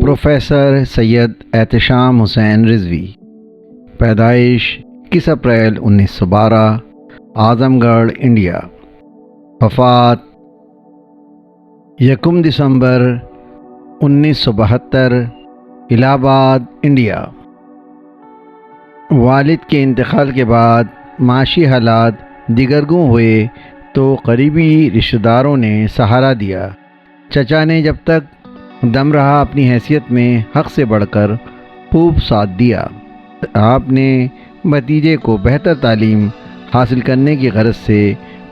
Professor Syed Ehtesham Hussain Rizvi, पैदाइश 21 अप्रैल 1912, Azamgarh, India. वफ़ात 1 दिसंबर 1972, Allahabad, India. वालिद के इंतकाल के बाद माशी हालात दिगरगूं हुए तो करीबी रिश्तेदारों ने सहारा दिया। चचा ने जब तक दम रहा अपनी हैसियत में हक़ से बढ़कर खूब साथ दिया। आपने भतीजे को बेहतर तालीम हासिल करने की गरज से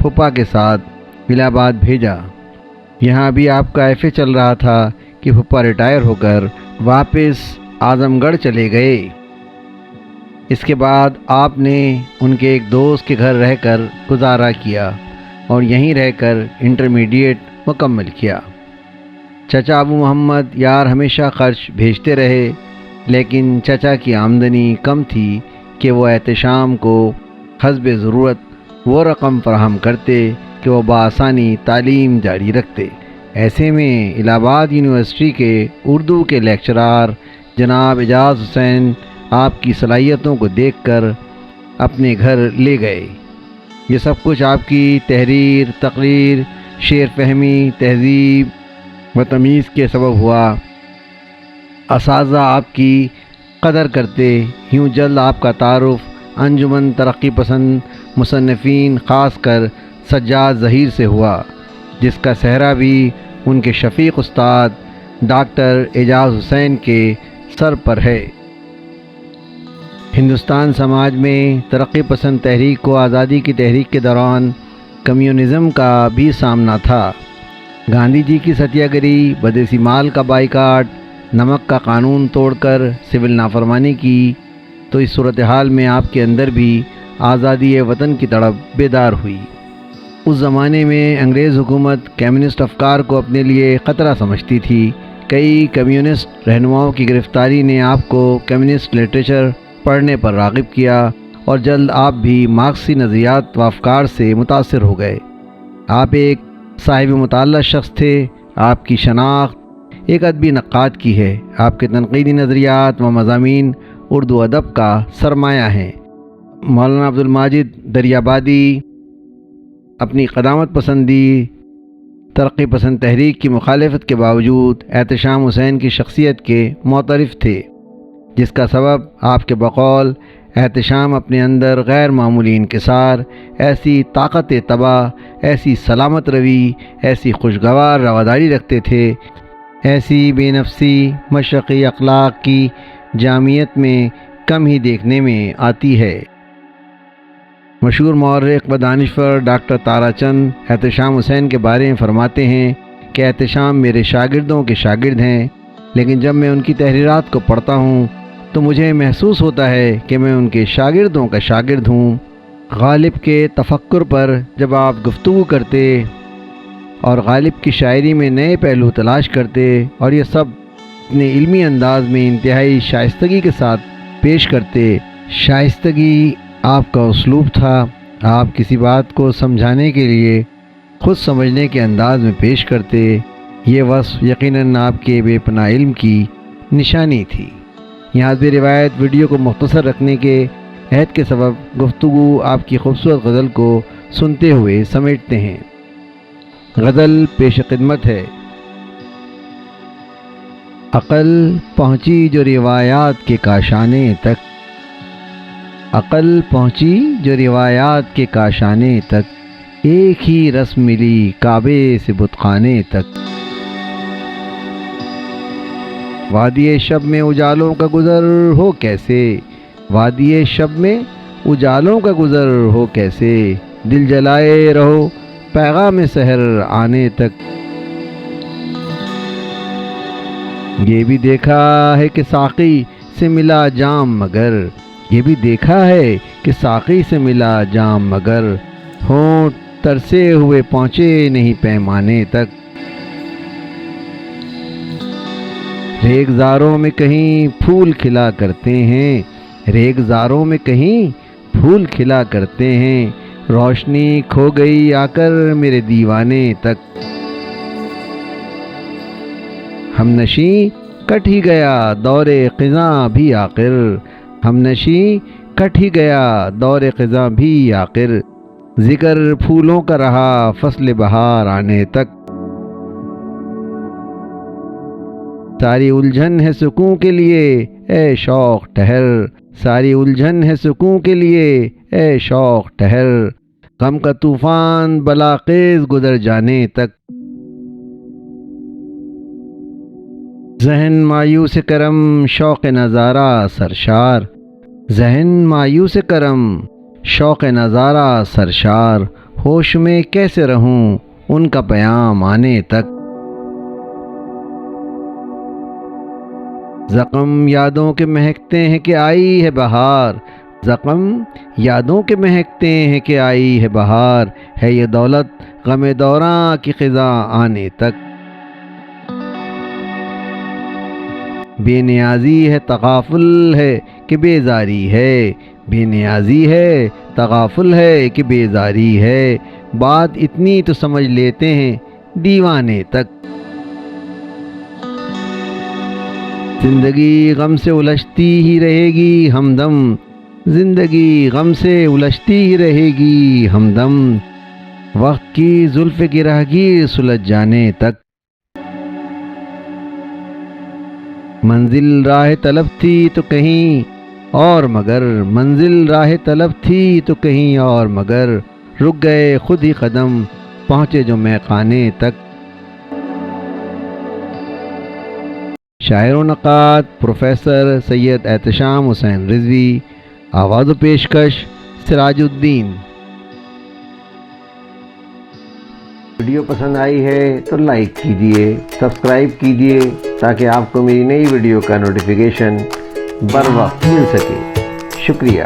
फूफा के साथ इलाहाबाद भेजा। यहाँ भी आपका ऐफ़े चल रहा था कि फूफा रिटायर होकर वापस आज़मगढ़ चले गए। इसके बाद आपने उनके एक दोस्त के घर रहकर गुजारा किया और यहीं रहकर इंटरमीडिएट मुकम्मल किया। चचा अबू मोहम्मद यार हमेशा ख़र्च भेजते रहे, लेकिन चचा की आमदनी कम थी कि वो एहतशाम को हस्बे ज़रूरत वो रकम फराहम करते कि वो बआसानी तालीम जारी रखते। ऐसे में इलाहाबाद यूनिवर्सिटी के उर्दू के लेक्चरार जनाब एजाज़ हुसैन आपकी सलाहियतों को देखकर अपने घर ले गए। ये सब कुछ आपकी तहरीर, तकरीर, शेर फहमी, तहज़ीब व तमीज़ के सबब हुआ। असातिज़ा आपकी कदर करते, यूँ जल्द आपका तारुफ़ अंजुमन तरक्की पसंद मुसन्निफ़ीन ख़ासकर सज्जाद ज़हीर से हुआ, जिसका सहरा भी उनके शफ़ीक़ उस्ताद डॉक्टर एजाज़ हुसैन के सर पर है। हिंदुस्तान समाज में तरक्की पसंद तहरीक को आज़ादी की तहरीक के दौरान कम्युनिज़म का भी सामना था। गांधी जी की सत्याग्रही, बदेसी माल का बाइकाट, नमक का कानून तोड़कर सिविल नाफरमानी की, तो इस सूरत हाल में आपके अंदर भी आज़ादी वतन की तड़प बेदार हुई। उस ज़माने में अंग्रेज़ हुकूमत कम्युनिस्ट अफकार को अपने लिए ख़तरा समझती थी। कई कम्युनिस्ट रहनुमाओं की गिरफ़्तारी ने आपको कम्युनिस्ट लिटरेचर पढ़ने पर राग़िब किया और जल्द आप भी मार्क्सी नज़रियात व अफकार से मुतासिर हो गए। आप एक साहिब मुताल्ला शख्स थे। आपकी शनाख्त एक अदबी नक्काद की है। आपके तनक़ीदी नज़रियात व मज़ामीन उर्दू अदब का सरमाया हैं। मौलाना अब्दुल माजिद दरियाबादी अपनी क़दामत पसंदी, तरक्की पसंद तहरीक की मुखालफत के बावजूद एहतशाम हुसैन की शख्सियत के मोतरिफ़ थे, जिसका सबब आपके बक़ौल एहतशाम अपने अंदर गैर मामूली इंकिसार, ऐसी ताकत तबाह, ऐसी सलामत रवी, ऐसी खुशगवार रवादारी रखते थे, ऐसी बेनफ्सी मशरक़ी अखलाक की जामियत में कम ही देखने में आती है। मशहूर मौर्रिख़ व दानिश्वर डॉक्टर ताराचंद एहतशाम हुसैन के बारे में फ़रमाते हैं कि एहतशाम मेरे शागिर्दों के शागिर्द हैं, लेकिन जब मैं उनकी तहरीरात को पढ़ता हूँ तो मुझे महसूस होता है कि मैं उनके शागिर्दों का शागिर्द हूँ। गालिब के तफक्कुर पर जब आप गुफ्तगू करते और गालिब की शायरी में नए पहलू तलाश करते और ये सब अपने इल्मी अंदाज में इंतहाई शाइस्तगी के साथ पेश करते। शाइस्तगी आपका उसलूब था। आप किसी बात को समझाने के लिए खुद समझने के अंदाज में पेश करते। ये वस्फ़ यकीनन आपके बेपनाह इल्म की निशानी थी। यहाँ भी रिवायत वीडियो को मुख्तसर रखने के अहद के सबब गुफ्तगू आपकी खूबसूरत गज़ल को सुनते हुए समेटते हैं। गज़ल पेश खिदमत है। अक़ल पहुँची जो रिवायात के काशाने तक, अक़ल पहुँची जो रिवायात के काशाने तक, एक ही रस्म मिली काबे से बुतखाने तक। वादिये शब में उजालों का गुज़र हो कैसे, वादिये शब में उजालों का गुज़र हो कैसे, दिल जलाए रहो पैगाम सहर आने तक। ये भी देखा है कि साक़ी से मिला जाम मगर, ये भी देखा है कि साक़ी से मिला जाम मगर, होंठ तरसे हुए पहुँचे नहीं पैमाने तक। रेगज़ारों में कहीं फूल खिला करते हैं, रेगज़ारों में कहीं फूल खिला करते हैं, रोशनी खो गई आकर मेरे दीवाने तक। हमनशी کٹ ہی گیا دور خزاں بھی آخر، ہم نشیں کٹ ہی گیا دور خزاں بھی آخر، ذکر پھولوں کا رہا فصل بہار آنے تک، ساری الجھن ہے سکون کے لیے اے شوق ٹھہر، ساری الجھن ہے سکون کے لیے اے شوق ٹھہر، غم کا طوفان بلاخیز گزر جانے تک، ذہن مایوس کرم شوق نظارہ سرشار، ذہن مایوس کرم شوق نظارہ سرشار، ہوش میں کیسے رہوں ان کا پیام آنے تک، زخم یادوں کے مہکتے ہیں کہ آئی ہے بہار، زخم یادوں کے مہکتے ہیں کہ آئی ہے بہار، ہے یہ دولت غم دوراں کی خزاں آنے تک، بے نیازی ہے تغافل ہے کہ بیزاری ہے، بے نیازی ہے تغافل ہے کہ بیزاری ہے، بات اتنی تو سمجھ لیتے ہیں دیوانے تک، زندگی غم سے الجھتی ہی رہے گی ہمدم، زندگی غم سے الجھتی ہی رہے گی ہمدم، وقت کی زلف گرہگیر سلجھ جانے تک، منزل راہ طلب تھی تو کہیں اور مگر، منزل راہ طلب تھی تو کہیں اور مگر، رک گئے خود ہی قدم پہنچے جو میخانے تک، شاعر و نقاد پروفیسر سید احتشام حسین رضوی، آواز و پیشکش سراج الدین۔ ویڈیو پسند آئی ہے تو لائک کیجئے، سبسکرائب کیجئے تاکہ آپ کو میری نئی ویڈیو کا نوٹیفیکیشن بر وقت مل سکے۔ شکریہ۔